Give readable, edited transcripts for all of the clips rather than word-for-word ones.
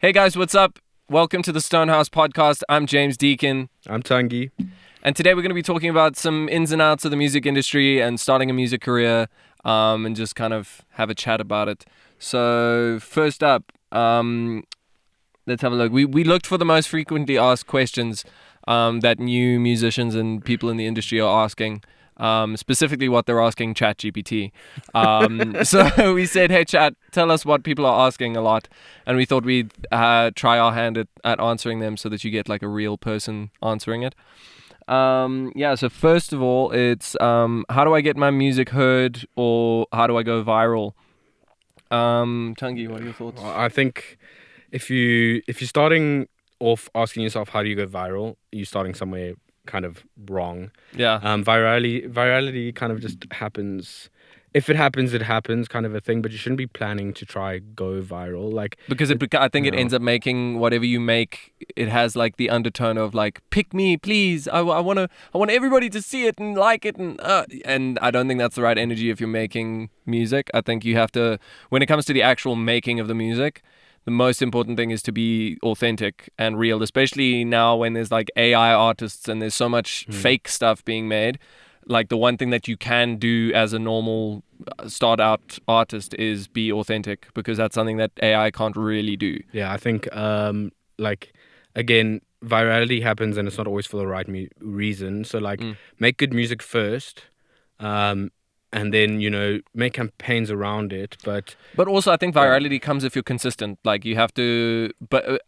Hey guys, what's up? Welcome to the StoneHouse Podcast. I'm James Deacon. I'm Tungy. And today we're going to be talking about some ins and outs of the music industry and starting a music career, and just kind of have a chat about it. So first up, let's have a look. We looked for the most frequently asked questions that new musicians and people in the industry are asking. Specifically what they're asking ChatGPT. So we said, hey Chat, tell us what people are asking a lot. And we thought we'd try our hand at answering them so that you get like a real person answering it. So first of all, it's how do I get my music heard, or how do I go viral? Tungy, what are your thoughts? I think if you're starting off asking yourself how do you go viral, you're starting somewhere kind of wrong. Yeah. Virality kind of just happens. If it happens, it happens, kind of a thing. But you shouldn't be planning to try go viral, because I think it ends up making whatever you make. It has like the undertone of like, pick me, please. I want everybody to see it and like it, and I don't think that's the right energy if you're making music. I think you have to, when it comes to the actual making of the music, the most important thing is to be authentic and real, especially now when there's like AI artists and there's so much fake stuff being made. Like the one thing that you can do as a normal start out artist is be authentic, because that's something that AI can't really do. Yeah, I think again, virality happens and it's not always for the right reason. So make good music first. And then, make campaigns around it. But also, I think virality comes if you're consistent. Like, you have to...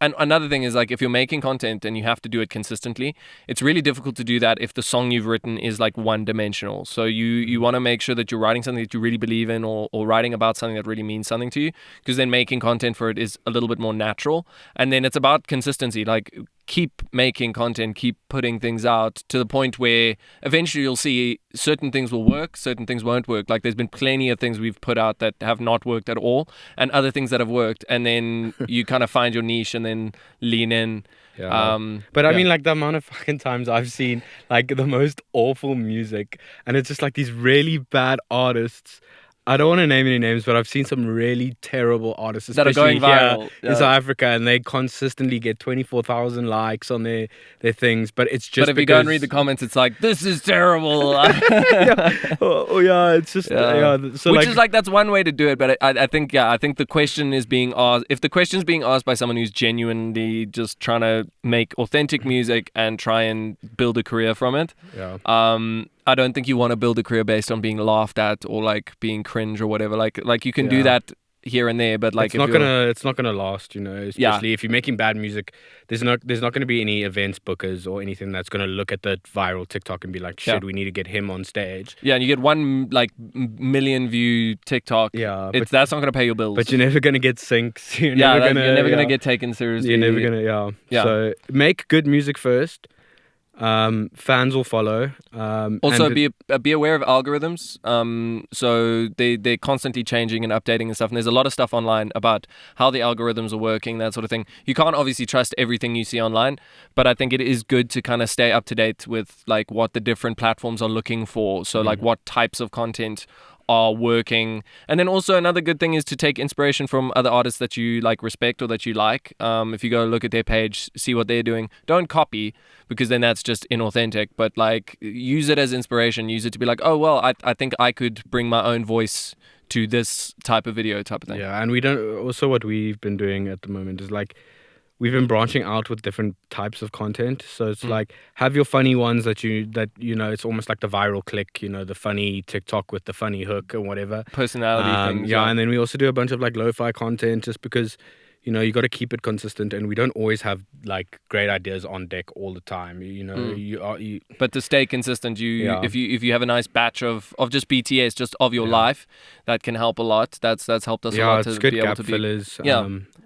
And another thing is, like, if you're making content and you have to do it consistently, it's really difficult to do that if the song you've written is, like, one-dimensional. So you want to make sure that you're writing something that you really believe in, or writing about something that really means something to you, because then making content for it is a little bit more natural. And then it's about consistency. Like, keep making content, keep putting things out to the point where eventually you'll see certain things will work, certain things won't work. Like, there's been plenty of things we've put out that have not worked at all, and other things that have worked, and then you kind of find your niche and then lean in. I mean, like, the amount of fucking times I've seen like the most awful music, and it's just like these really bad artists. I don't want to name any names, but I've seen some really terrible artists that are going viral in South Africa, and they consistently get 24,000 likes on their things. But it's just. But if you go and read the comments, it's like, this is terrible. It's just So which is like, that's one way to do it. But I think the question is being asked. If the question is being asked by someone who's genuinely just trying to make authentic music and try and build a career from it, I don't think you want to build a career based on being laughed at or like being cringe or whatever. Like you can do that here and there, but like it's not gonna last, especially if you're making bad music. There's not gonna be any events bookers or anything that's gonna look at the viral TikTok and be like, shit, we need to get him on stage. Yeah, and you get 1 like million view TikTok. Yeah, that's not gonna pay your bills. But you're never gonna get syncs. You're never gonna get taken seriously. You're never gonna So make good music first. Fans will follow. Also, be aware of algorithms. So they're constantly changing and updating and stuff. And there's a lot of stuff online about how the algorithms are working, that sort of thing. You can't obviously trust everything you see online, but I think it is good to kind of stay up to date with like what the different platforms are looking for. So like what types of content are working. And then also another good thing is to take inspiration from other artists that you like respect or that you like. If you go look at their page, see what they're doing, don't copy, because then that's just inauthentic, but like use it as inspiration. Use it to be like, oh well, I think I could bring my own voice to this type of video type of thing. And what we've been doing at the moment is like we've been branching out with different types of content. So it's like, have your funny ones that it's almost like the viral click, the funny TikTok with the funny hook or whatever. Personality things. And then we also do a bunch of like lo-fi content, just because, you got to keep it consistent, and we don't always have like great ideas on deck all the time. But to stay consistent, if you have a nice batch of just BTS, just of your life, that can help a lot. That's helped us a lot it's to good be able to fillers.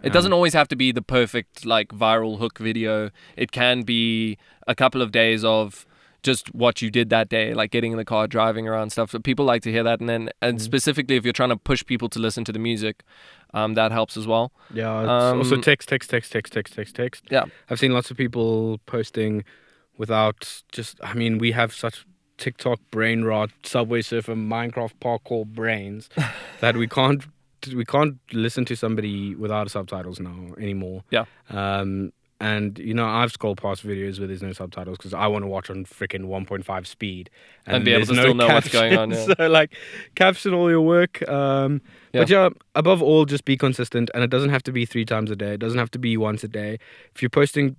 It doesn't always have to be the perfect like viral hook video. It can be a couple of days of just what you did that day, like getting in the car, driving around, stuff. So people like to hear that, and specifically if you're trying to push people to listen to the music, that helps as well. Yeah, it's also text. Yeah, I've seen lots of people posting without we have such TikTok brain rot, Subway Surfer, Minecraft parkour brains that we can't listen to somebody without subtitles now anymore. Yeah. And I've scrolled past videos where there's no subtitles because I want to watch on freaking 1.5 speed And be able to still know what's going on. Yeah. So caption all your work. But above all, just be consistent, and it doesn't have to be 3 times a day. It doesn't have to be once a day. If you're posting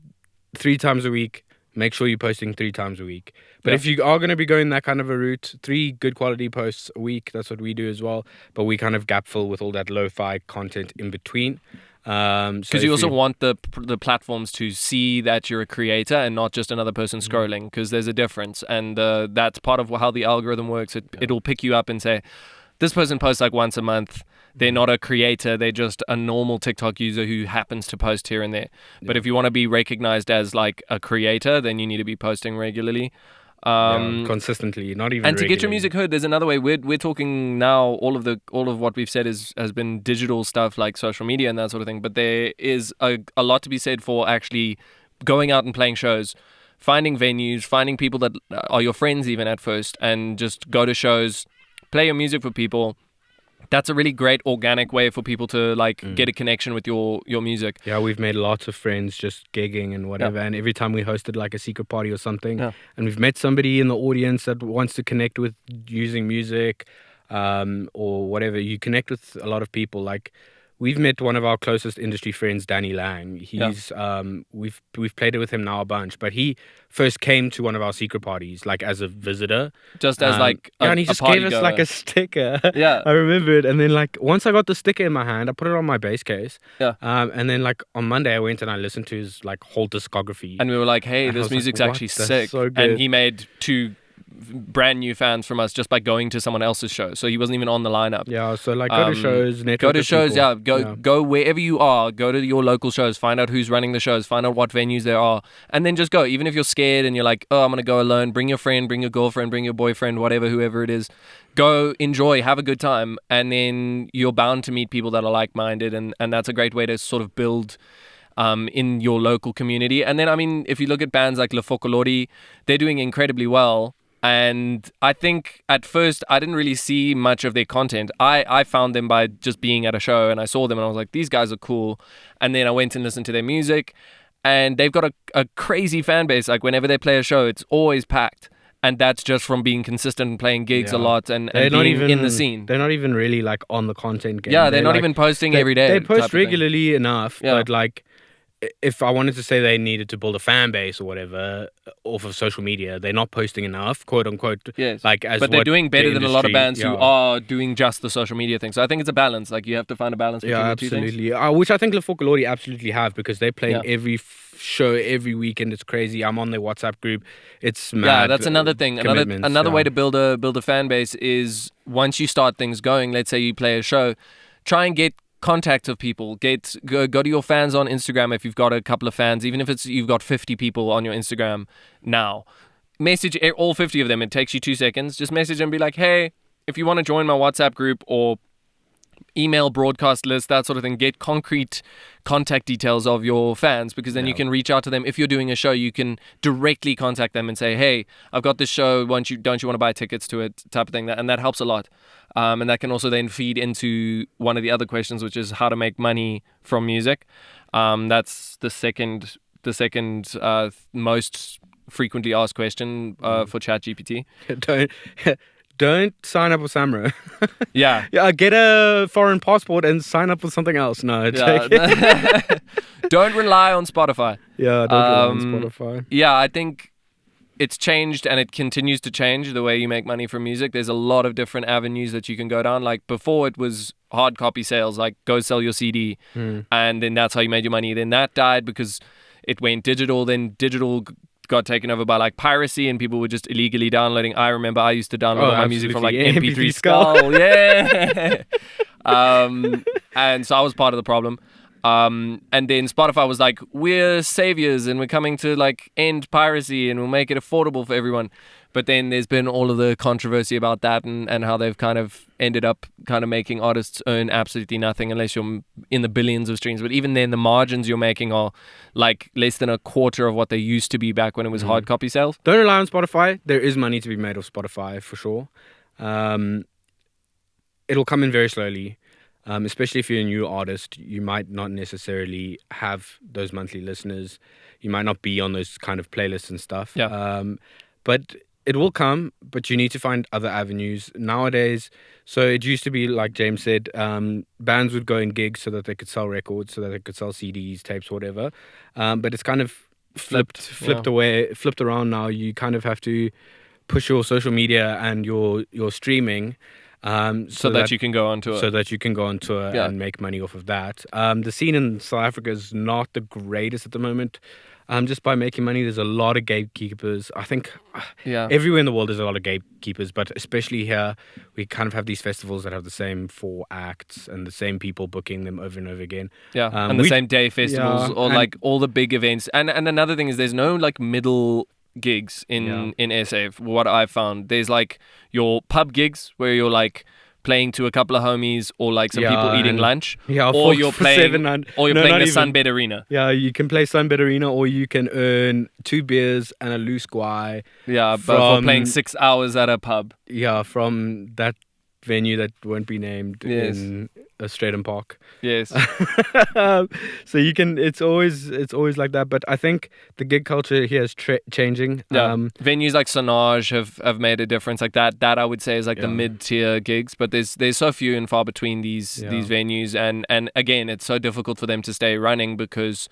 3 times a week, make sure you're posting 3 times a week. But if you are going to be going that kind of a route, 3 good quality posts a week, that's what we do as well. But we kind of gap fill with all that lo-fi content in between. Because you also want the platforms to see that you're a creator and not just another person scrolling, because there's a difference, and that's part of how the algorithm works. It'll pick you up and say, this person posts like once a month. They're not a creator. They're just a normal TikTok user who happens to post here and there. But if you want to be recognized as like a creator, then you need to be posting regularly. Consistently, not even. And to regularly. get your music heard, there's another way. We're talking now. All of what we've said has been digital stuff like social media and that sort of thing. But there is a lot to be said for actually going out and playing shows, finding venues, finding people that are your friends even at first, and just go to shows, play your music for people. That's a really great organic way for people to get a connection with your music. Yeah, we've made lots of friends just gigging and whatever. And every time we hosted like a secret party or something, and we've met somebody in the audience that wants to connect with using music, or whatever. You connect with a lot of people. Like, we've met one of our closest industry friends, Danny Lang. He's we've played it with him now a bunch, but he first came to one of our secret parties like as a visitor, just as and he just gave us like a sticker. Yeah, I remember it. And then once I got the sticker in my hand, I put it on my bass case. Yeah. And then on Monday I went and I listened to his whole discography, and we were like, hey, this music's actually sick. So good. And he made 2 brand new fans from us just by going to someone else's show, so he wasn't even on the lineup. Yeah, so go to shows, go to shows. Go wherever you are, go to your local shows, find out who's running the shows, find out what venues there are, and then just go. Even if you're scared and you're like, oh, I'm gonna go alone, bring your friend, bring your girlfriend, bring your boyfriend, whoever it is, go, enjoy, have a good time, and then you're bound to meet people that are like-minded, and that's a great way to sort of build in your local community. And then, I mean, if you look at bands like Le Focolori, they're doing incredibly well. And I think at first I didn't really see much of their content. I found them by just being at a show, and I saw them and I was like, these guys are cool. And then I went and listened to their music, and they've got a crazy fan base. Like, whenever they play a show, it's always packed. And that's just from being consistent and playing gigs a lot and being in the scene. They're not even really on the content game. Yeah, they're not even posting every day. They post regularly enough, but if I wanted to say they needed to build a fan base or whatever off of social media, they're not posting enough, quote unquote. Yes. But they're doing better than a lot of bands who are doing just the social media thing. So I think it's a balance. You have to find a balance between the two things. Yeah, absolutely. Which I think Le Focolori absolutely have, because they're playing every show every weekend. It's crazy. I'm on their WhatsApp group. It's mad. Yeah, that's another thing. Another way to build a fan base is, once you start things going, let's say you play a show, try and get contact of people. Go to your fans on Instagram if you've got a couple of fans, even if you've got 50 people on your Instagram now. Message all 50 of them. It takes you 2 seconds. Just message them and be like, hey, if you want to join my WhatsApp group, or email broadcast list, that sort of thing. Get concrete contact details of your fans, because then you can reach out to them. If you're doing a show, you can directly contact them and say, hey, I've got this show, don't you want to buy tickets to it, type of thing. And that helps a lot. And that can also then feed into one of the other questions, which is how to make money from music. That's the second most frequently asked question for ChatGPT. Don't sign up with Samro. Yeah. Get a foreign passport and sign up with something else. No. Don't rely on Spotify. Yeah, don't rely on Spotify. Yeah, I think it's changed, and it continues to change the way you make money from music. There's a lot of different avenues that you can go down. Like, before, it was hard copy sales, like go sell your CD, and then that's how you made your money. Then that died because it went digital. Then digital got taken over by piracy, and people were just illegally downloading. I remember I used to download all my music from MP3 Skull. Yeah. And so I was part of the problem. And then Spotify was like, we're saviors and we're coming to end piracy and we'll make it affordable for everyone. But then there's been all of the controversy about that and how they've kind of ended up kind of making artists earn absolutely nothing unless you're in the billions of streams. But even then, the margins you're making are less than a quarter of what they used to be back when it was hard copy sales. Don't rely on Spotify. There is money to be made off Spotify for sure. It'll come in very slowly. especially if you're a new artist, you might not necessarily have those monthly listeners. You might not be on those kind of playlists and stuff. Yeah. But it will come, but you need to find other avenues. Nowadays, so it used to be, like James said, bands would go in gigs so that they could sell records, so that they could sell CDs, tapes, whatever. But it's kind of flipped around now. You kind of have to push your social media and your streaming So that you can go on tour. so that you can go on tour Yeah. and make money off of that. The scene in South Africa is not the greatest at the moment. Just by making money, there's a lot of gatekeepers. I think Yeah. everywhere in the world there's a lot of gatekeepers, but especially here, we kind of have these festivals that have the same 4 acts and the same people booking them over and over again. Yeah, and the same day festivals, yeah, or and- like all the big events. And another thing is there's no like middle gigs in SA. What I've found, there's like your pub gigs where you're like playing to a couple of homies, or like some Yeah, people eating and- lunch, Yeah, or for you're playing, 700 or you're no, playing not the even. Sunbed Arena. Yeah, you can play Sunbed Arena, or you can earn 2 beers and a loose guy. Yeah, but for From- playing 6 hours at a pub. Yeah, from that venue that won't be named Yes. in Stratham Park. Yes. So you can. It's always like that. But I think the gig culture here is changing. Yeah. Venues like Sonage have made a difference. Like that I would say is like the Yeah. mid-tier gigs, but there's so few and far between these venues, and again, it's so difficult for them to stay running, because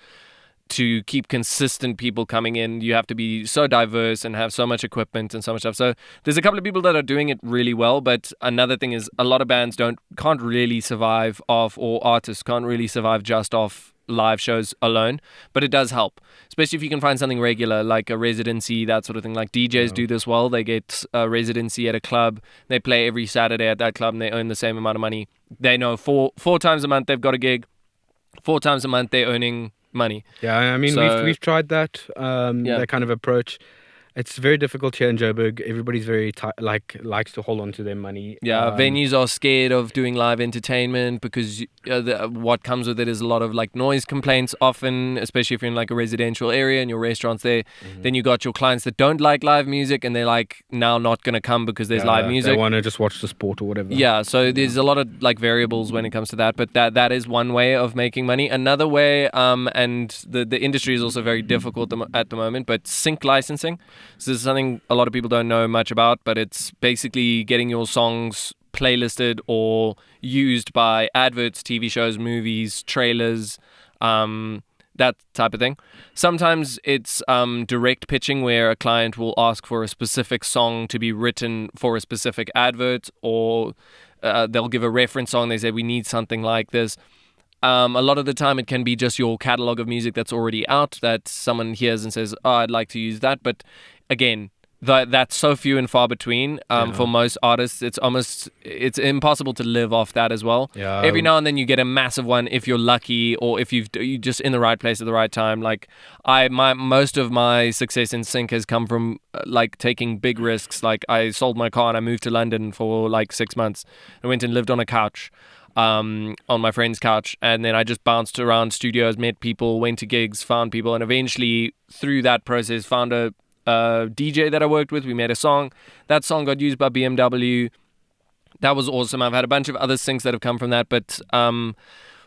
to keep consistent people coming in, you have to be so diverse and have so much equipment and so much stuff. So there's a couple of people that are doing it really well, but another thing is a lot of bands can't really survive off, or artists can't really survive just off live shows alone, but it does help, especially if you can find something regular like a residency, that sort of thing. Like DJs do this well. They get a residency at a club, they play every Saturday at that club, and they earn the same amount of money. They know four times a month they've got a gig, 4 times a month they're earning money. Yeah, I mean, So- we've tried that that kind of approach. It's very difficult here in Joburg. Everybody's very likes to hold on to their money. Yeah, venues are scared of doing live entertainment because what comes with it is a lot of like noise complaints often, especially if you're in like a residential area and your restaurant's there. Then you got your clients that don't like live music, and they're like now not going to come because there's live music. They want to just watch the sport or whatever. Yeah, so there's a lot of like variables when it comes to that, but that is one way of making money. Another way, and the industry is also very difficult at the moment, but sync licensing. So this is something a lot of people don't know much about, but it's basically getting your songs playlisted or used by adverts, TV shows, movies, trailers, that type of thing. Sometimes it's direct pitching, where a client will ask for a specific song to be written for a specific advert, or they'll give a reference song. They say, we need something like this. A lot of the time it can be just your catalog of music that's already out that someone hears and says, oh, I'd like to use that. But again, that's so few and far between. For most artists, it's impossible to live off that as well. Yeah. Every now and then you get a massive one if you're lucky, or if you're just in the right place at the right time. Like most of my success in sync has come from like taking big risks. Like I sold my car and I moved to London for like 6 months. I went and lived on a couch. On my friend's couch, and then I just bounced around studios, met people, went to gigs, found people, and eventually through that process found a DJ that I worked with. We made a song. That song got used by BMW. That was awesome. I've had a bunch of other syncs that have come from that, but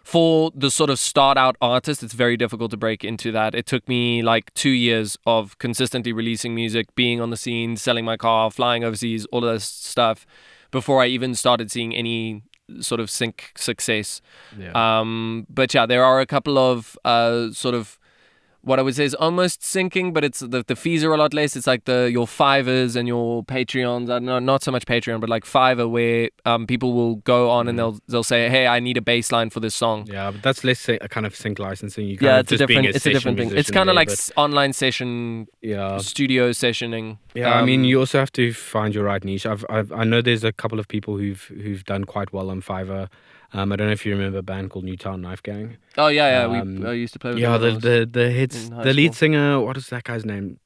for the sort of start out artist, it's very difficult to break into that. It took me like 2 years of consistently releasing music, being on the scene, selling my car, flying overseas, all of this stuff, before I even started seeing any sort of sync success. But yeah, there are a couple of sort of what I would say is almost syncing, but it's the fees are a lot less. It's like your Fivers and your Patreons. I don't know, not so much Patreon, but like Fiverr, where people will go on and they'll say, hey, I need a bass line for this song. Yeah, but that's less a kind of sync licensing. You It's a different thing. It's kind of like online session, studio sessioning. Yeah, I mean, you also have to find your right niche. I know there's a couple of people who've done quite well on Fiverr. I don't know if you remember a band called Newtown Knife Gang. Oh yeah, I used to play with them. The lead singer, what is that guy's name?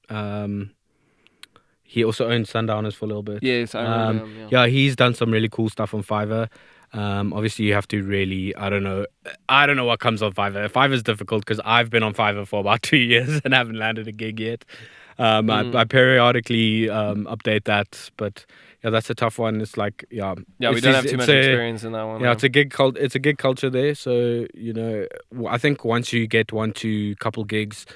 He also owned Sundowners for a little bit. Yes, I remember him. Yeah, he's done some really cool stuff on Fiverr. Obviously, you have to really, I don't know what comes on Fiverr. Fiverr's difficult because I've been on Fiverr for about 2 years and haven't landed a gig yet. I periodically update that, but that's a tough one. It's like, Yeah, we don't have too much experience in that one. Yeah, it's a gig culture there. So, I think once you get 1 to couple gigs,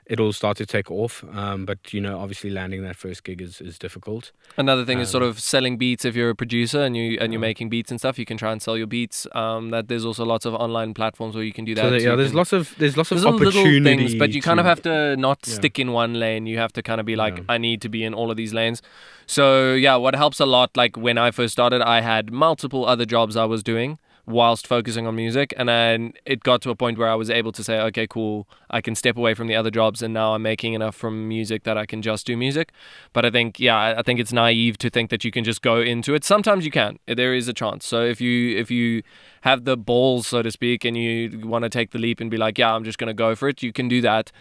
it'll start to take off. But obviously landing that first gig is difficult. Another thing is sort of selling beats. If you're a producer and you're making beats and stuff, you can try and sell your beats. That there's also lots of online platforms where you can do that. So there's lots of opportunities, little things, but you kind of have to not stick in one lane. You have to kind of be like, I need to be in all of these lanes. So yeah, what helps a lot, like when I first started, I had multiple other jobs I was doing whilst focusing on music, and then it got to a point where I was able to say, okay, cool, I can step away from the other jobs, and now I'm making enough from music that I can just do music. But I think it's naive to think that you can just go into it. Sometimes you can. There is a chance. So if you have the balls, so to speak, and you want to take the leap and be like, yeah, I'm just going to go for it, you can do that.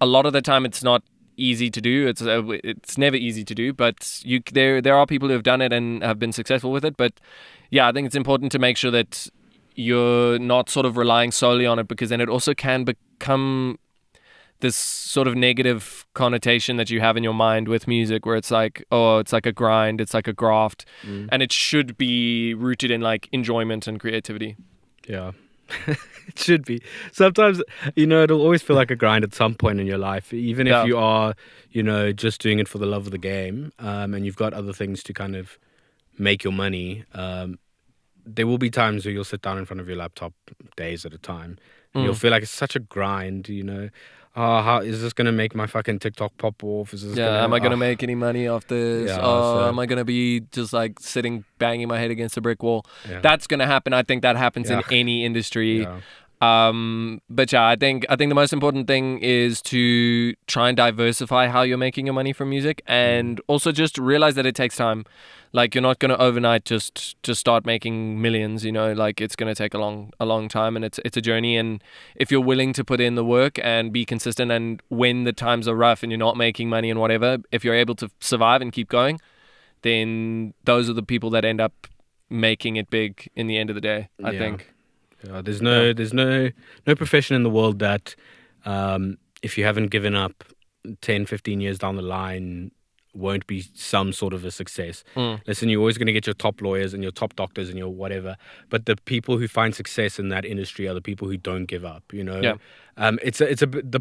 A lot of the time it's not easy to do. It's never easy to do, but there are people who have done it and have been successful with it. But yeah, I think it's important to make sure that you're not sort of relying solely on it, because then it also can become this sort of negative connotation that you have in your mind with music, where it's like, oh, it's like a grind, it's like a graft, and it should be rooted in like enjoyment and creativity. Yeah. It should be. Sometimes, it'll always feel like a grind at some point in your life, even if you are, just doing it for the love of the game, and you've got other things to kind of make your money. There will be times where you'll sit down in front of your laptop days at a time, and you'll feel like it's such a grind, Oh, how is this gonna make my fucking TikTok pop off? Am I gonna make any money off this? Am I gonna be just like sitting banging my head against a brick wall? Yeah. That's gonna happen. I think that happens in any industry. Yeah. But yeah, I think the most important thing is to try and diversify how you're making your money from music, and also just realize that it takes time. Like, you're not going to overnight just start making millions, like it's going to take a long time, and it's a journey. And if you're willing to put in the work and be consistent, and when the times are rough and you're not making money and whatever, if you're able to survive and keep going, then those are the people that end up making it big in the end of the day, I think. Yeah, there's no profession in the world that if you haven't given up 10, 15 years down the line won't be some sort of a success. Listen, you're always going to get your top lawyers and your top doctors and your whatever, but the people who find success in that industry are the people who don't give up. The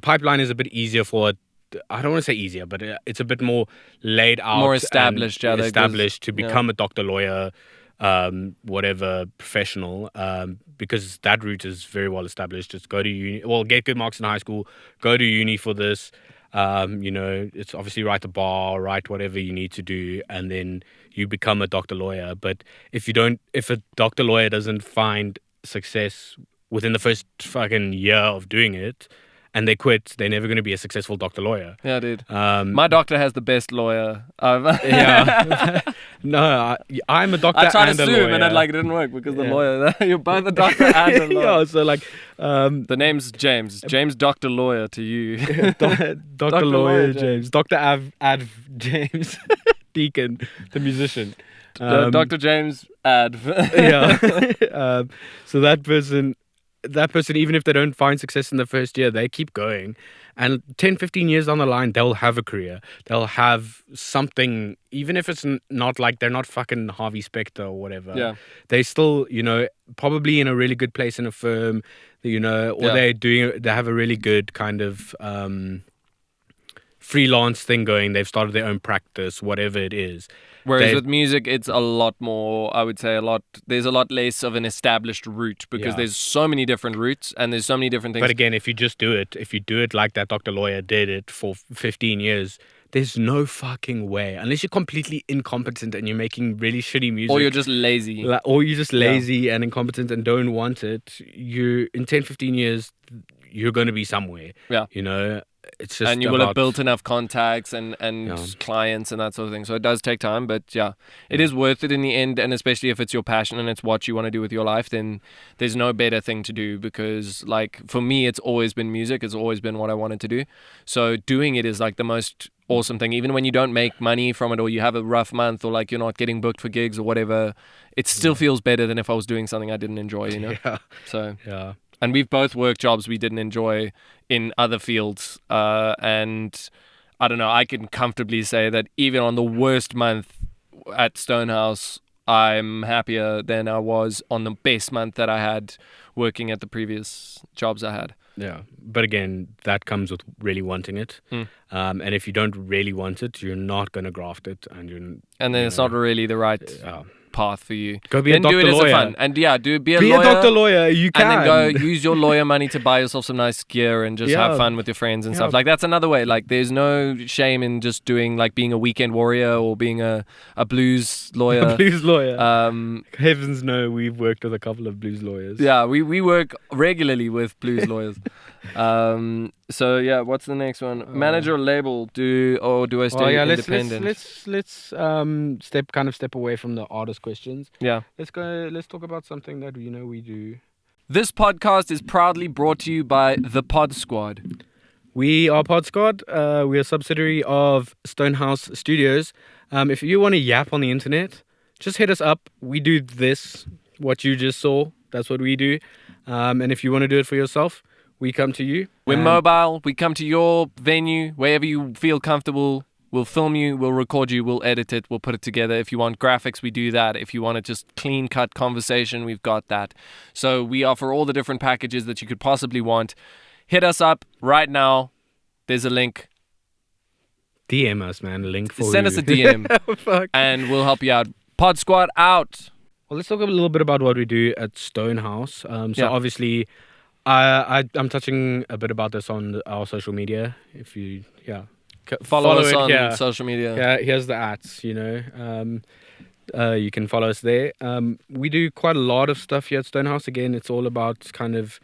pipeline is a bit easier for it. I don't want to say easier, but it's a bit more laid out, more established, to become a doctor, lawyer, whatever professional, because that route is very well established. Just go to uni, get good marks in high school, go to uni for this. It's obviously write the bar, write whatever you need to do, and then you become a doctor lawyer. But if a doctor lawyer doesn't find success within the first fucking year of doing it, and they quit, they're never going to be a successful doctor lawyer. Yeah, dude. My doctor has the best lawyer. Yeah. No, I'm a doctor and a lawyer. I tried to sue him, and it didn't work because the lawyer. You're both a doctor and a lawyer. Yeah, so the name's James. James, Doctor Lawyer to you. Dr. Lawyer James. Dr. Ad James Deacon, the musician. Dr. James Ad. Yeah. So that person, even if they don't find success in the first year, they keep going, and 10, 15 years down the line, they'll have a career, they'll have something, even if it's not like they're not fucking Harvey Specter or whatever. They still, probably in a really good place in a firm, or they have a really good kind of freelance thing going. They've started their own practice, whatever it is. Whereas with music, it's a lot more, I would say there's a lot less of an established route, because there's so many different routes and there's so many different things. But again, if you do it like that Dr. Lawyer did it for 15 years, there's no fucking way, unless you're completely incompetent and you're making really shitty music. Or you're just lazy. And incompetent and don't want it. In 10, 15 years, you're going to be somewhere. Yeah. It's just, and you will have built enough contacts and clients and that sort of thing. So it does take time, but it is worth it in the end. And especially if it's your passion and it's what you want to do with your life, then there's no better thing to do, because like for me, it's always been music. It's always been what I wanted to do. So doing it is like the most awesome thing. Even when you don't make money from it, or you have a rough month, or like you're not getting booked for gigs or whatever, it still feels better than if I was doing something I didn't enjoy, Yeah. So and we've both worked jobs we didn't enjoy in other fields. And I don't know, I can comfortably say that even on the worst month, at StoneHouse, I'm happier than I was on the best month that I had working at the previous jobs I had. Yeah, but again, that comes with really wanting it. And if you don't really want it, you're not going to graft it, and then it's not really the right path for you. Go be then a doctor, do it lawyer. as a fun, and be a Be lawyer. a doctor, lawyer. You can. And then go use your lawyer money to buy yourself some nice gear and just have fun with your friends and stuff. Like, that's another way. Like, there's no shame in just doing, like, being a weekend warrior or being a blues lawyer. A blues lawyer. Heavens no, we've worked with a couple of blues lawyers. Yeah, we work regularly with blues lawyers. So yeah, what's the next one? Manager or label? Do I stay independent? Let's step away from the artist questions. Yeah. Let's talk about something that we do. This podcast is proudly brought to you by the Pod Squad. We are Pod Squad. We are a subsidiary of StoneHouse Studios. If you want to yap on the internet, just hit us up. We do this, what you just saw. That's what we do. And if you want to do it for yourself, we come to you. We're mobile. We come to your venue, wherever you feel comfortable. We'll film you, we'll record you, we'll edit it, we'll put it together. If you want graphics, we do that. If you want to just clean cut conversation, we've got that. So we offer all the different packages that you could possibly want. Hit us up right now. There's a link. DM us, man. Link for Send you. us a DM Fuck. and we'll help you out. Pod Squad out. Well, let's talk a little bit about what we do at StoneHouse. Obviously, I'm touching a bit about this on our social media. If you, follow us on social media. Yeah, here's the ats, you can follow us there. We do quite a lot of stuff here at StoneHouse. Again, it's all about kind of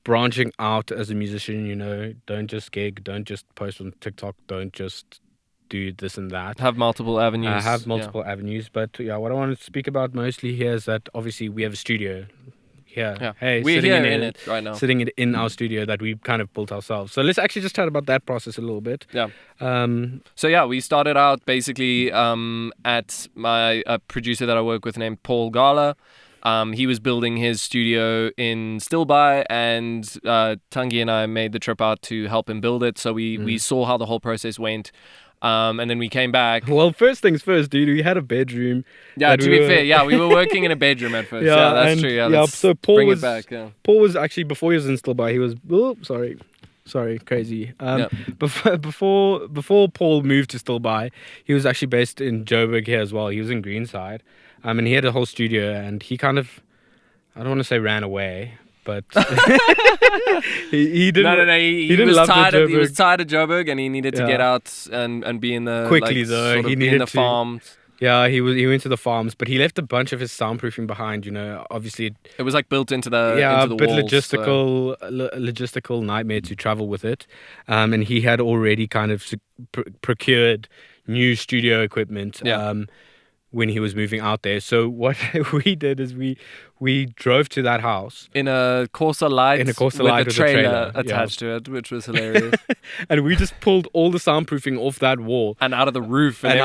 branching out as a musician, Don't just gig, don't just post on TikTok, don't just do this and that. Have multiple avenues. Avenues. But what I want to speak about mostly here is that obviously we have a studio. Yeah. Hey, we're here in it right now. Sitting in our studio that we kind of built ourselves. So let's actually just chat about that process a little bit. Yeah. We started out basically at a producer that I work with named Paul Gala. He was building his studio in Stilby, and Tungy and I made the trip out to help him build it. So we saw how the whole process went. And then we came back. Well, first things first, dude. We had a bedroom. Yeah, to be fair, we were working in a bedroom at first. Yeah, that's true. Yeah, so Paul bring was it back. Yeah. Paul was actually, before he was in Stilby, he was crazy. Before Paul moved to Stilby, he was actually based in Joburg here as well. He was in Greenside, and he had a whole studio, and he kind of, I don't want to say ran away, but he didn't. No. He was tired of Joburg, and he needed to get out and be in the quickly though. He needed in the farms. Yeah, he went to the farms, but he left a bunch of his soundproofing behind. Obviously it was like built into the into the bit walls, logistical nightmare to travel with it, and he had already kind of procured new studio equipment. When he was moving out there. So what we did is we drove to that house in a Corsa Light with a trailer attached to it, which was hilarious. And we just pulled all the soundproofing off that wall and out of the roof and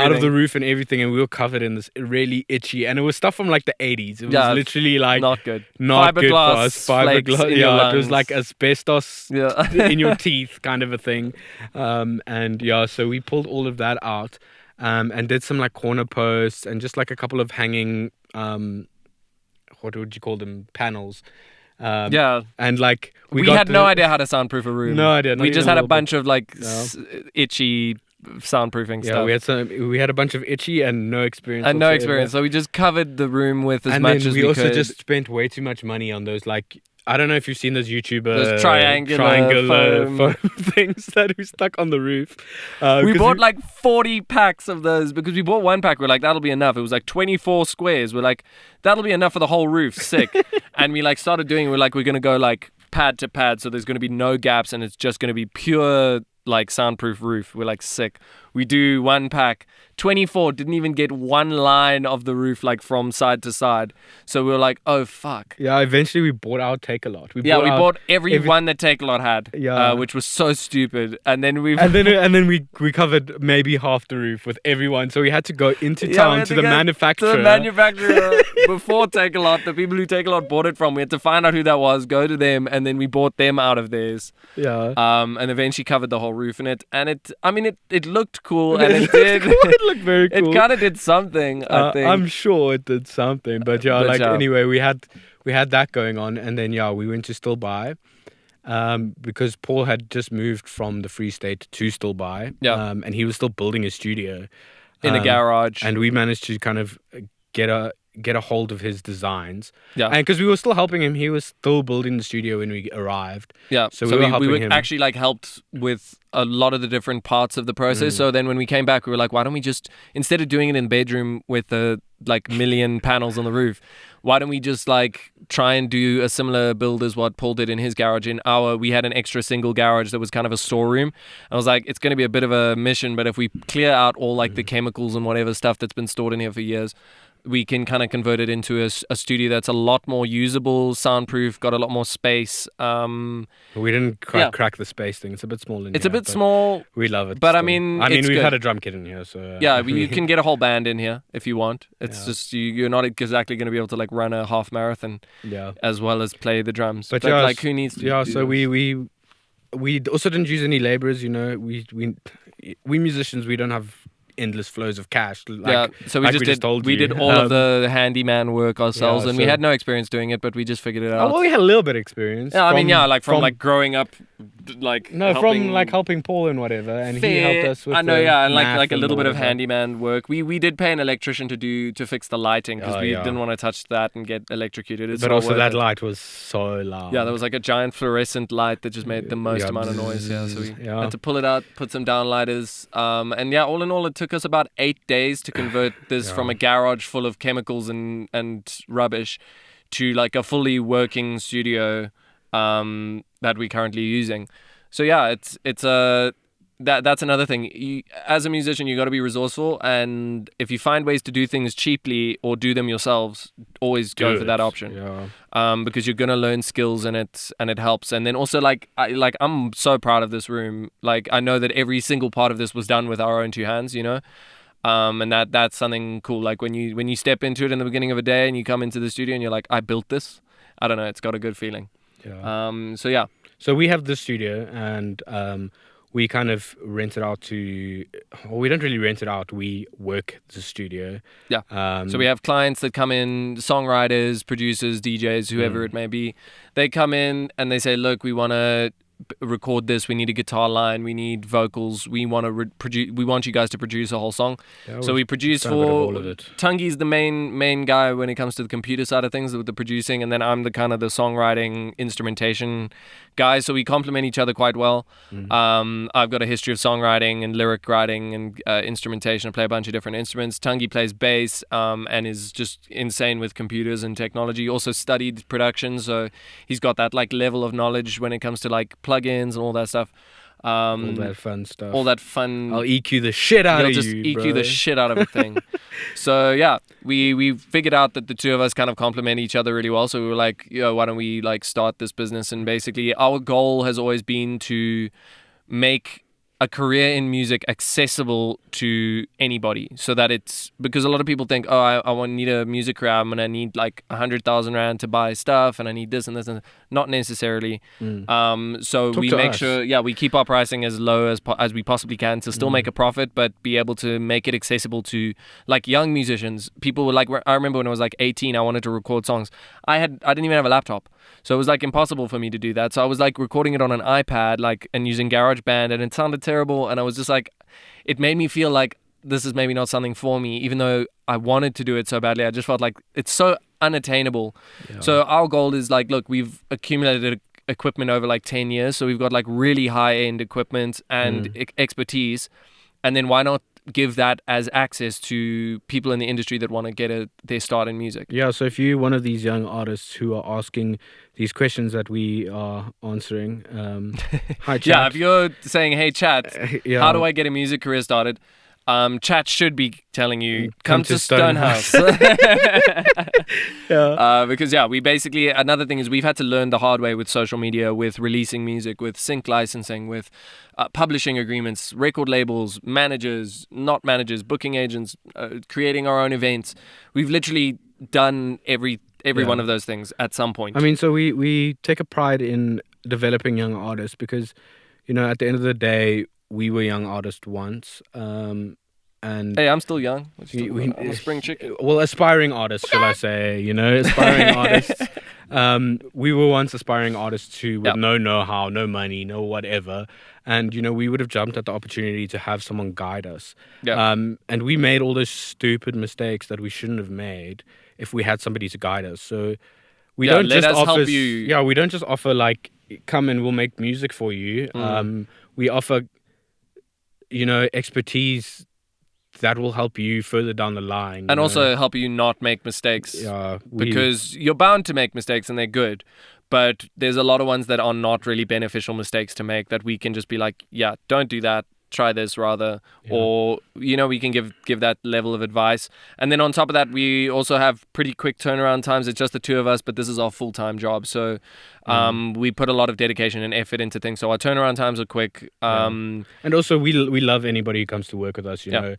everything, and we were covered in this really itchy, and it was stuff from like the 80s. It was literally like not good for us. Fiberglass, it was like asbestos in your teeth kind of a thing. So we pulled all of that out. And did some like corner posts and just like a couple of hanging, what would you call them, panels. And like we had no idea how to soundproof a room. No idea. We just had a bunch of like itchy soundproofing stuff. We had a bunch of itchy and no experience. So we just covered the room with as much as we could. And we also just spent way too much money on those like, I don't know if you've seen those YouTuber triangular foam things that we stuck on the roof. We bought like 40 packs of those because we bought one pack. We're like, that'll be enough. It was like 24 squares. We're like, that'll be enough for the whole roof. Sick. And we like started doing it. We're like, we're going to go like pad to pad. So there's going to be no gaps and it's just going to be pure like soundproof roof. We're like, sick. We do one pack. 24 didn't even get one line of the roof like from side to side. So we were like, oh fuck. Yeah, eventually we bought out Take-A-Lot. We bought every one that Take-A-Lot had. Yeah. Which was so stupid. And then we covered maybe half the roof with everyone. So we had to go into town to the manufacturer. To the manufacturer before Take-A-Lot. The people who Take-A-Lot bought it from. We had to find out who that was, go to them, and then we bought them out of theirs. Yeah. And eventually covered the whole roof in it. And it looked looked cool, and it did. It looked very cool. It kind of did something, I think. I'm sure it did something, but yeah, anyway, we had that going on, and then we went to Still By, because Paul had just moved from the Free State to Still By, and he was still building his studio in a garage, and we managed to kind of get a hold of his designs. Yeah. And because we were still helping him, he was still building the studio when we arrived. Yeah. So we were helping him. Actually like helped with a lot of the different parts of the process. So then when we came back, we were like, why don't we just, instead of doing it in the bedroom with the like million panels on the roof, why don't we just like try and do a similar build as what Paul did in his garage? We had an extra single garage that was kind of a storeroom. I was like, it's going to be a bit of a mission, but if we clear out all like the chemicals and whatever stuff that's been stored in here for years, we can kind of convert it into a studio that's a lot more usable, soundproof, got a lot more space. We didn't quite crack the space thing. It's a bit small in It's here. a bit small. We love it. But still. I mean, we've good. had a drum kit in here, so you can get a whole band in here if you want. It's just you're not exactly going to be able to like run a half marathon, as well as play the drums. But like, who needs to? Yeah, so we also didn't use any laborers. You know, we musicians, we don't have endless flows of cash. So we did all of the handyman work ourselves, and we had no experience doing it, but we just figured it out. Oh, well, we had a little bit of experience. Yeah, from growing up, helping Paul and whatever, and he helped us with. I know, and like a little bit of handyman work. We did pay an electrician to fix the lighting because we didn't want to touch that and get electrocuted. But also that light was so loud. Yeah, there was like a giant fluorescent light that just made the most amount of noise. Yeah, so we had to pull it out, put some downlighters, and all in all, it took us about 8 days to convert this from a garage full of chemicals and rubbish to like a fully working studio that we're currently using. So that's another thing. As a musician, you got to be resourceful, and if you find ways to do things cheaply or do them yourselves, always go for that option. Because you're gonna learn skills in it, and it helps. And then also I'm so proud of this room. Like, I know that every single part of this was done with our own two hands, you know. And that's something cool. Like when you step into it in the beginning of a day and you come into the studio and you're like, I built this. I don't know, it's got a good feeling. So we have this studio, and we kind of rent it out we don't really rent it out, we work the studio. So we have clients that come in, songwriters, producers, DJs, whoever it may be. They come in and they say, look, we want to record this, we need a guitar line, we need vocals, we want to we want you guys to produce a whole song. So we produce for Tungy's the main guy when it comes to the computer side of things with the producing, and then I'm the kind of the songwriting instrumentation guy, so we complement each other quite well. I've got a history of songwriting and lyric writing and instrumentation. I play a bunch of different instruments. Tungy plays bass and is just insane with computers and technology. Also studied production, so he's got that like level of knowledge when it comes to like plugins and all that stuff. All that fun stuff. All that fun. I'll EQ the shit out of you, just EQ the shit out of a thing. So we figured out that the two of us kind of complement each other really well. So we were like, why don't we like start this business? And basically our goal has always been to make a career in music accessible to anybody, so that it's, because a lot of people think, I need a music career, I'm gonna need like 100,000 rand to buy stuff, and I need this and this, and not necessarily. So we make sure we keep our pricing as low as we possibly can to still make a profit, but be able to make it accessible to like young musicians. People were like, I remember when I was like 18, I wanted to record songs. I didn't even have a laptop, so it was like impossible for me to do that. So I was like recording it on an iPad, and using GarageBand, and it sounded terrible, and I was just like, it made me feel like this is maybe not something for me, even though I wanted to do it so badly. I just felt like it's so unattainable. So our goal is like, look, we've accumulated equipment over like 10 years, so we've got like really high-end equipment and expertise, and then why not give that as access to people in the industry that want to get their start in music. So if you're one of these young artists who are asking these questions that we are answering, hi chat. If you're saying, hey chat, how do I get a music career started? Chat should be telling you, come to StoneHouse. Because we basically, another thing is we've had to learn the hard way with social media, with releasing music, with sync licensing, with publishing agreements, record labels, managers, not managers, booking agents, creating our own events. We've literally done every one of those things at some point. I mean, so we take a pride in developing young artists because, at the end of the day, we were young artists once, and Hey, I'm still young. What you we, talking about? I'm a spring chicken. well, aspiring artists, shall I say? Aspiring artists. We were once aspiring artists too, with no know-how, no money, no whatever, and we would have jumped at the opportunity to have someone guide us. Yeah. And we made all those stupid mistakes that we shouldn't have made if we had somebody to guide us. So we don't let just us offer. help you. Yeah, we don't just offer like, come and we'll make music for you. We offer, expertise that will help you further down the line. And also help you not make mistakes. Yeah, because you're bound to make mistakes and they're good. But there's a lot of ones that are not really beneficial mistakes to make that we can just be like, yeah, don't do that. Try this rather. Yeah. Or, we can give that level of advice. And then on top of that, we also have pretty quick turnaround times. It's just the two of us, but this is our full-time job. So we put a lot of dedication and effort into things. So our turnaround times are quick. And also we love anybody who comes to work with us. I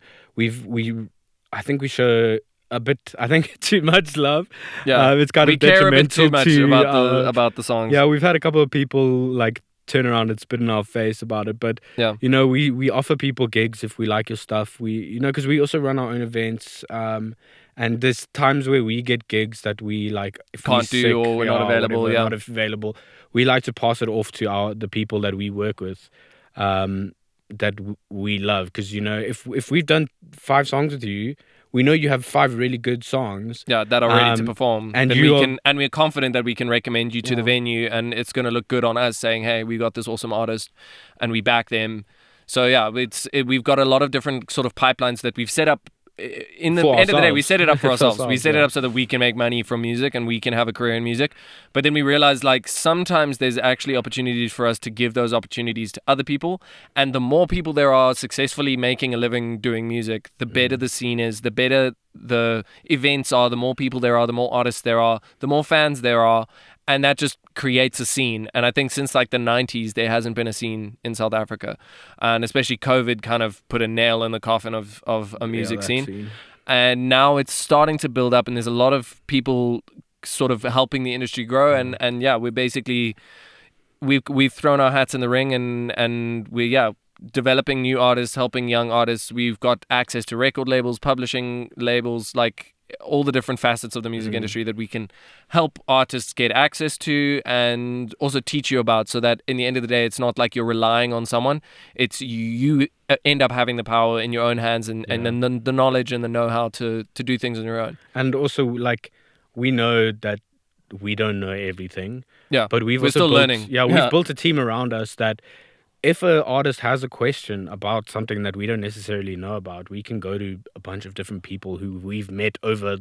think we show a bit, too much love. Yeah, it's kind we of care a bit too detrimental much about the songs. Yeah, we've had a couple of people like turn around and spit in our face about it, but we offer people gigs if we like your stuff. We because we also run our own events, and there's times where we get gigs that we like if can't do sick, or we're not available. Whatever, not available. We like to pass it off to the people that we work with, that we love, because if we've done 5 songs with you, we know you have 5 really good songs. Yeah, that are ready to perform. And we're confident that we can recommend you to the venue, and it's going to look good on us saying, hey, we got this awesome artist and we back them. So yeah, we've got a lot of different sort of pipelines that we've set up. In the end of the day, we set it up for ourselves. We set it up so that we can make money from music and we can have a career in music. But then we realized like sometimes there's actually opportunities for us to give those opportunities to other people. And the more people there are successfully making a living doing music, the better the scene is, the better the events are, the more people there are, the more artists there are, the more fans there are. And that just creates a scene. And I think since like the 90s, there hasn't been a scene in South Africa. And especially COVID kind of put a nail in the coffin of a music scene. And now it's starting to build up, and there's a lot of people sort of helping the industry grow. And yeah, we're basically, we've thrown our hats in the ring, and we're, developing new artists, helping young artists. We've got access to record labels, publishing labels, like all the different facets of the music industry that we can help artists get access to and also teach you about, so that in the end of the day, it's not like you're relying on someone. It's you end up having the power in your own hands and the knowledge and the know-how to do things on your own. And also, like, we know that we don't know everything. Yeah, but we're also still learning. Yeah, we've built a team around us that if an artist has a question about something that we don't necessarily know about, we can go to a bunch of different people who we've met over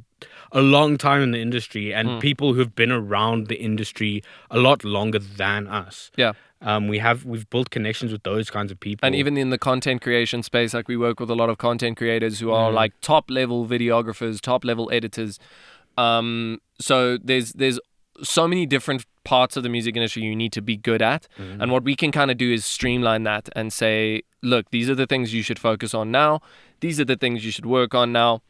a long time in the industry, and people who've been around the industry a lot longer than us. Yeah. We've built connections with those kinds of people. And even in the content creation space, like we work with a lot of content creators who are like top level videographers, top level editors. So there's so many different parts of the music industry you need to be good at. And what we can kind of do is streamline that and say, look, these are the things you should focus on now. These are the things you should work on now,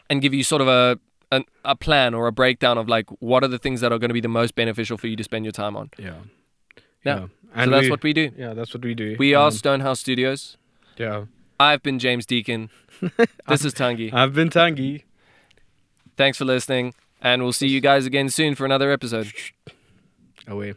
and give you sort of a plan or a breakdown of like, what are the things that are going to be the most beneficial for you to spend your time on. Yeah. And so that's what we do. Yeah, that's what we do. We are StoneHouse Studios. Yeah. I've been James Deacon. This is Tungy. I've been Tungy. Thanks for listening, and we'll see you guys again soon for another episode. Away.